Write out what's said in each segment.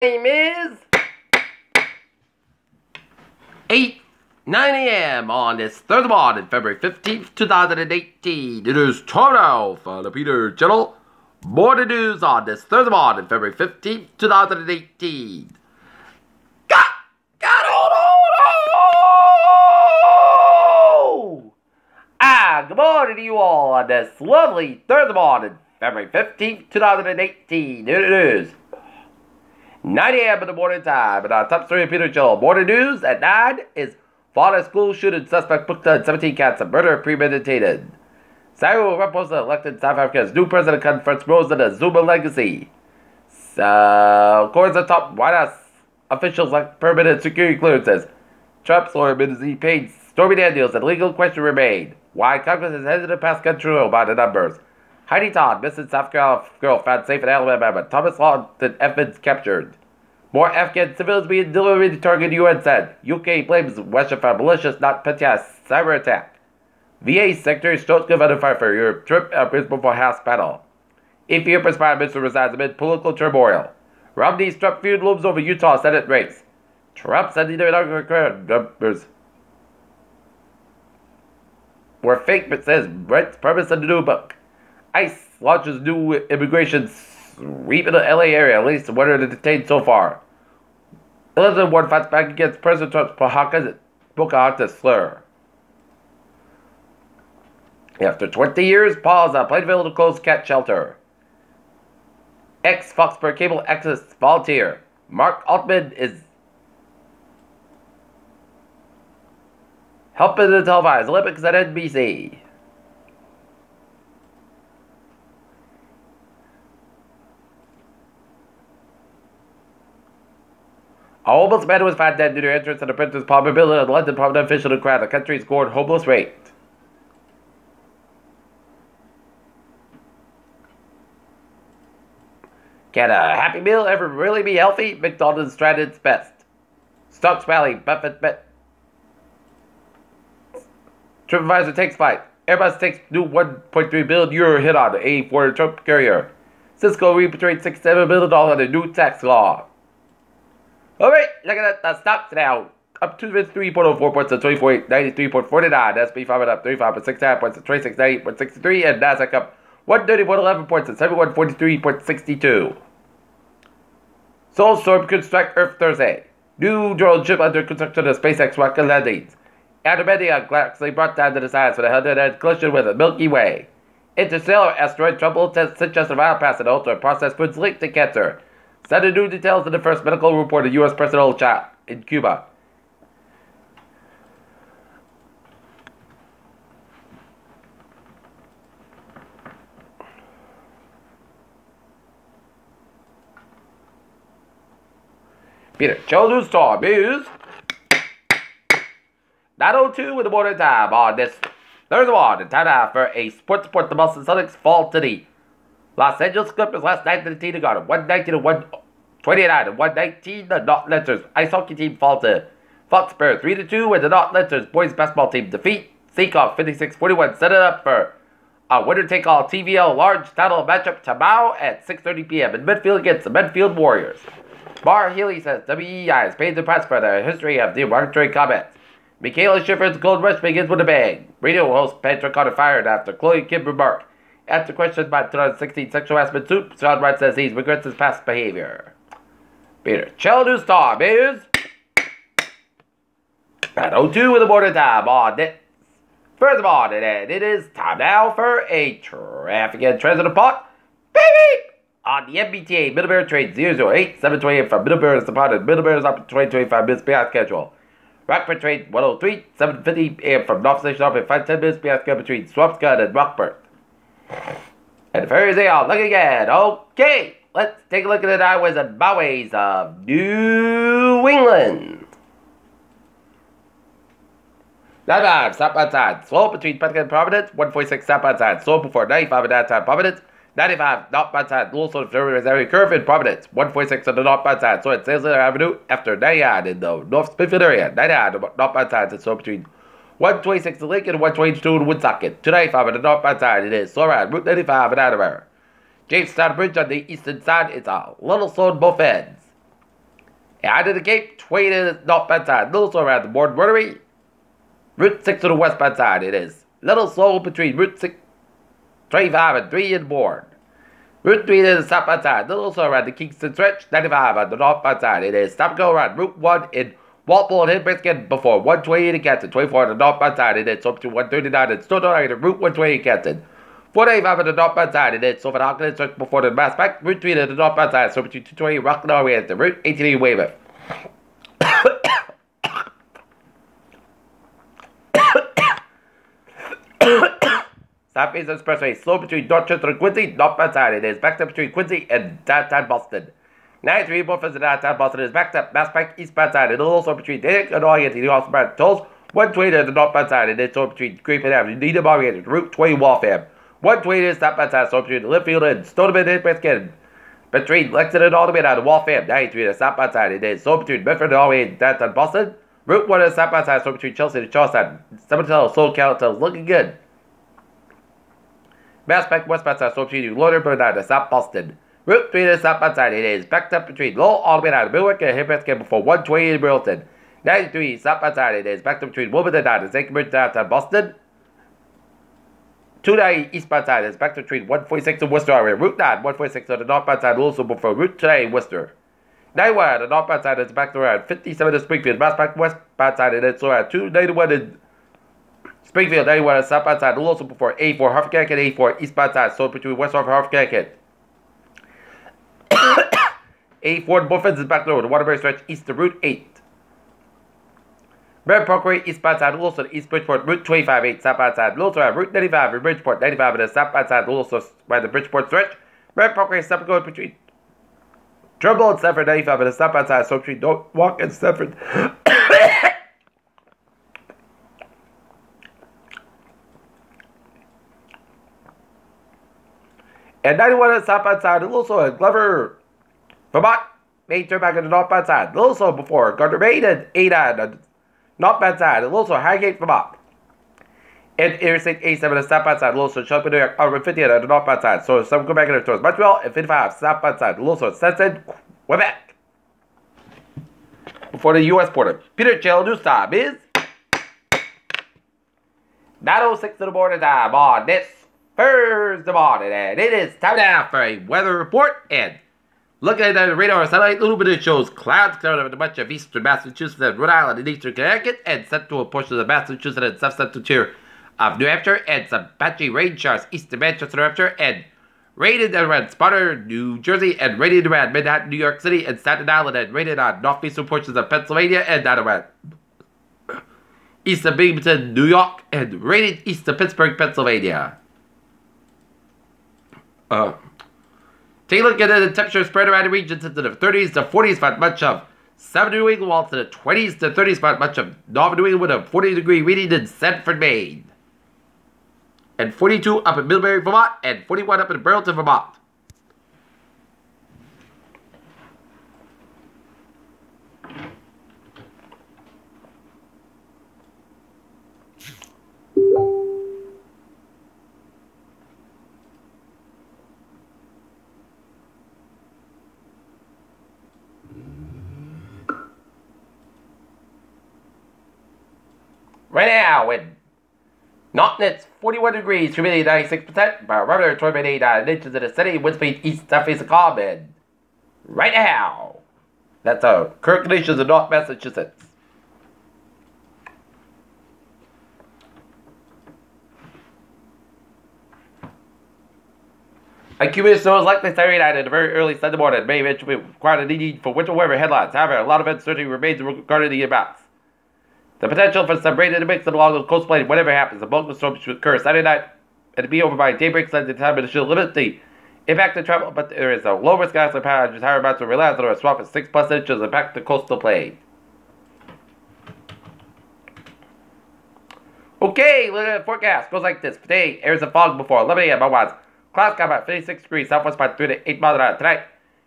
Name is 9 a.m. on this Thursday morning, February 15th, 2018. It is time now for the Peter Channel Morning News on this Thursday morning, February 15th, 2018. Good morning to you all on this lovely Thursday morning, February 15th, 2018. Here it is 9 a.m. in the morning time, and our top story of Peter Channel Morning News at 9 is Florida school shooting suspect booked on 17 counts of murder premeditated. Cyril Ramaphosa elected South Africa's new president confronts Rose in a Zuma legacy. According to top White House officials like permanent security clearances, Trump's lawyer admitted he paid Stormy Daniels and legal question remain. Why Congress is hesitant to pass control by the numbers. Heidi Todd, missing South Carolina girl found safe in Alabama. Thomas Lawton Evans captured. More Afghan civilians being delivered to target, UN said. UK blames Russia for malicious, not petty cyber attack. VA Secretary Stoltenberg under fire for Europe trip appears before House panel. Ethiopia's prime minister resigns amid political turmoil. Romney's Trump feud looms over Utah Senate race. Trump said the inaugural numbers were fake, but says Brent's purpose in the new book. ICE launches new immigration sweep in the LA area. At least 100 detained so far. Elizabeth Warren fights back against President Trump's Pocahontas slur. After 20 years, pause on Plainville to close cat shelter. Ex-Foxborough Cable Access volunteer Mark Altman is helping to televise Olympics at NBC. A homeless man was found dead due to entrance to the Prince's Palmer building and London prominent official to crown the country's scored homeless rate. Can a Happy Meal ever really be healthy? McDonald's tried its best. Stocks rally, Buffett bet. TripAdvisor takes flight. Airbus takes new €1.3 billion hit on the A4 Trump carrier. Cisco repatriates $67 million on a new tax law. Alright, looking at the stocks now. Up 203.04 points at 24,893.49. S&P 500 up 35.69 points at 2698.63. And Nasdaq up 130.11 points at 7143.62. Solar storm could strike Earth Thursday. New drone ship under construction of SpaceX rocket landings. Andromeda galaxy brought down to the science with a head-to-head collision with the Milky Way. Interstellar asteroid trouble tests suggest a viral pass and alter processed foods linked to cancer. Sudden new details in the first medical report of U.S. presidential shot in Cuba. Peter Children's Time is 9:02 in the morning time on this Thursday morning. Time now for a sports report. The Boston Celtics fall to the Los Angeles Clippers last night to the Teen Garden. 119 to 129 and 119. The Not Letters ice hockey team fall to Foxborough 3-2, and the Not Letters boys basketball team defeat Seacock 56-41. Set it up for a winner-take-all TVL large title matchup tomorrow at 6:30 p.m. in Midfield against the Medfield Warriors. Bar Healy says WEI is paid the price for the history of derogatory comments. Michaela Schiffer's Gold Rush begins with a bang. Radio host Patrick Carter fired after Chloe Kim remarked. After questioned by 2016 sexual harassment suit, Sean Wright says he regrets his past behavior. Peter Children's Time is 9:02 in the morning time on this first morning, and it is time now for a traffic and transit report. Baby! On the MBTA, Middlebury train 008, 7:28 from Middlebury is departed. Middlebury is up to 25 minutes behind schedule. Rockport train 103, 7:50 a.m. from North Station up at 5-10 minutes behind schedule between Swampscott and Rockport. And the ferries they are looking at. Okay, let's take a look at the highways and byways of New England. 95 southbound side, slow between Pelican and Providence. 146 southbound side, slow before 95 and downtown Providence. 95 northbound side, also area curve in Providence. 146 on the northbound side, so at Salesville Avenue after 99 in the North Smithfield area. 99 on the northbound side, it's slow between 126 in Lincoln and 122 in Woonsocket. 295 on the northbound side, it is slow around Route 95 in Attleboro. Jamestown Bridge on the eastern side, it's a little slow on both ends. Out of the Cape, 20 to the north bad side. Little slow around the board rotary. Route 6 to the west bad side. It is little slow between Route 6, 25 and 3 in the board. Route 3 to the south bad side. Little slow around the Kingston stretch. 95 on the north bad side. It is stop go around Route 1 in Walpole and Hillbrisket before 120 in Canton. 24 on the north bad side. It is up to 139 and still not Route 120 in Canton. 495 on the north bad side. It is so for the Auckland stretch before the Mass Back. Route 3 to the north bad side. So between 220 Rockland all the way at the Route 18 Weymouth. Southeast Expressway, slow between Dorchester and Quincy, north bad side. It is backed up between Quincy and downtown Boston. 93 Buffers in downtown Boston is backed up, Mass Bank, east bad side. It is also between Danick and Orient and the Austin Brand Tolls. 120 to the north bad side. It is so between Greenfield Avenue, Needham Orient, and Route 20 Waltham. 120 is south bad side, so between Linfield and Stoneman and Brisket. Between Lexington and Alderman and Waltham. 93 to south bad side. It is so between Bedford and Orient and downtown Boston. Route 1 is south bad side, so between Chelsea and Charlestown. Summertown, Soul County, looking good. Mass Bank, west bad side, so between Lauderburn and South Boston. Route 3 to the south bad side. It is backed up between Lowell, Alderman, and Millwick and Hillbrisket before 120 in Burlington. 93 south bad side. It is backed up between Wilmington and St. Bridge downtown Boston. 290 eastbound side is backed up between 146 and Worcester area. Route 9, 146 on the northbound side, also before Route 2 in Worcester. 91 on the northbound side is backed around 57 in Springfield. Mass Bank westbound side, and it's around 291 in Springfield. 91 on the southbound side, also before A4 Hartford Connecticut, A4 eastbound side, so between West Hartford Hartford Connecticut. A4 Buffins is back over the Waterbury stretch east to Route 8. Red Parkway eastbound side, also East Bridgeport, Route 25-8 southbound side, also around Route 95 in Bridgeport, 95 on the southbound side, also by the Bridgeport stretch. Red Parkway stop going between Trumbull and Stafford, 95 on the southbound side, so between Norwalk and Stafford. And 91 on the southbound side, also at Glover, Vermont, main turn back on the northbound side, also before Gardner Main and Ada on the northbound side, also Highgate, Vermont. And Interstate 87 on the southbound side, also Shelby, New York, over 50 on the northbound side, so some go back in the towards Montreal and 55 southbound side, also Stetson, Quebec. Before the U.S. border, Peter Chill, news time is 9:06 in the morning time on this Thursday morning, and it is time now for a weather report. And looking at the radar satellite, a little bit of shows clouds covering over much of eastern Massachusetts and Rhode Island and eastern Connecticut, and central portions of Massachusetts and south-central tier of New Hampshire, and some patchy rain showers east of Manchester, New Hampshire, and rain in around Sparta, New Jersey, and rain around Manhattan, New York City, and Staten Island, and rain on northeastern portions of Pennsylvania, and down around east of Binghamton, New York, and rain east of Pittsburgh, Pennsylvania. Take a look at the temperature spread around the regions into the 30s to 40s for much of southern New England, while to the 20s to 30s for much of northern New England, with a 40-degree reading in Sanford, Maine. And 42 up in Middlebury, Vermont, and 41 up in Burlington, Vermont. Right now, in Naughton, it's 41 degrees, humidity 96%, barometer 12.89 inches in the city, wind speed east southeast of Common. Right now, that's current conditions in North Massachusetts. Accumulated snow is likely Saturday night and a very early Sunday morning. May eventually require the need for winter weather headlines. However, a lot of uncertainty remains regarding the amounts. The potential for some rain in the mix along the coastline, whatever happens, the bulk of the storm should occur Saturday night and be over by daybreak Sunday time, and it should limit the impact to travel, but there is a low risk of accident power, just higher amounts of relax or a swamp at 6+ inches impact the coastal plain. Okay, look at the forecast. Goes like this. Today, areas of fog before 11 a.m. Otherwise, clouds come about 56 degrees, southwest by 3 to 8 miles an hour. Tonight,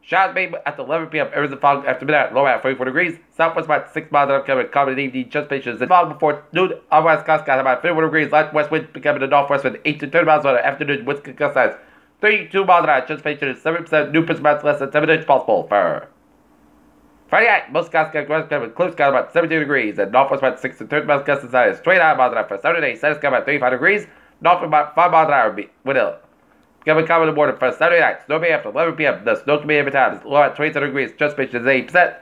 showers made at 11 p.m. Areas of fog after midnight, low at 44 degrees. Southwest by 6 miles an hour, coming common evening anticipations. Fog before noon. Otherwise, clouds got about 51 degrees. Light west wind becoming the northwest with 8 to 10 miles an hour. Afternoon, winds can gust as 32 miles an hour. Anticipation is 7% new percent less than 7 inches possible for Friday night, most skies got with clear skies about 72 degrees, and northwest about 6 to 30 miles gust inside is 29 miles an hour for Saturday. Sunny sky about 35 degrees, north about 5 miles an hour with a coming in the morning for Saturday night. Snow may after 11 p.m. The snow can be every time. It's low at 27 degrees. Transpiration is 80%.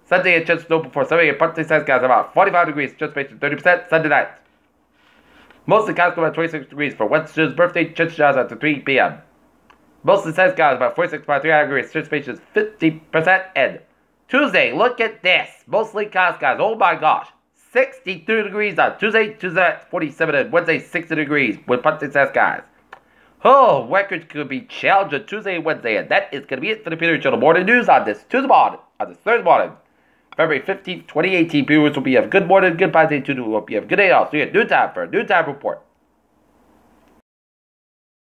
Sunday and chance snow before 7 a.m. Partly sunny skies about 45 degrees. Transpiration 30%. Sunday night. Mostly skies about 26 degrees for Wednesday's birthday. Chance showers after 3 p.m. Mostly sunny skies about 46 by 3 degrees. Transpiration is 50%. And Tuesday, look at this. Mostly cloudy skies. Oh my gosh. 62 degrees on Tuesday. Tuesday at 47 and Wednesday 60 degrees with partly sunny skies. Oh, records could be challenged on Tuesday and Wednesday, and that is going to be it for the Peter Channel Morning News on this Tuesday morning, on this Thursday morning, February 15th, 2018. Viewers will be have good morning, good day to do. Hope you have a good day all. See you at noon time for a noontime report.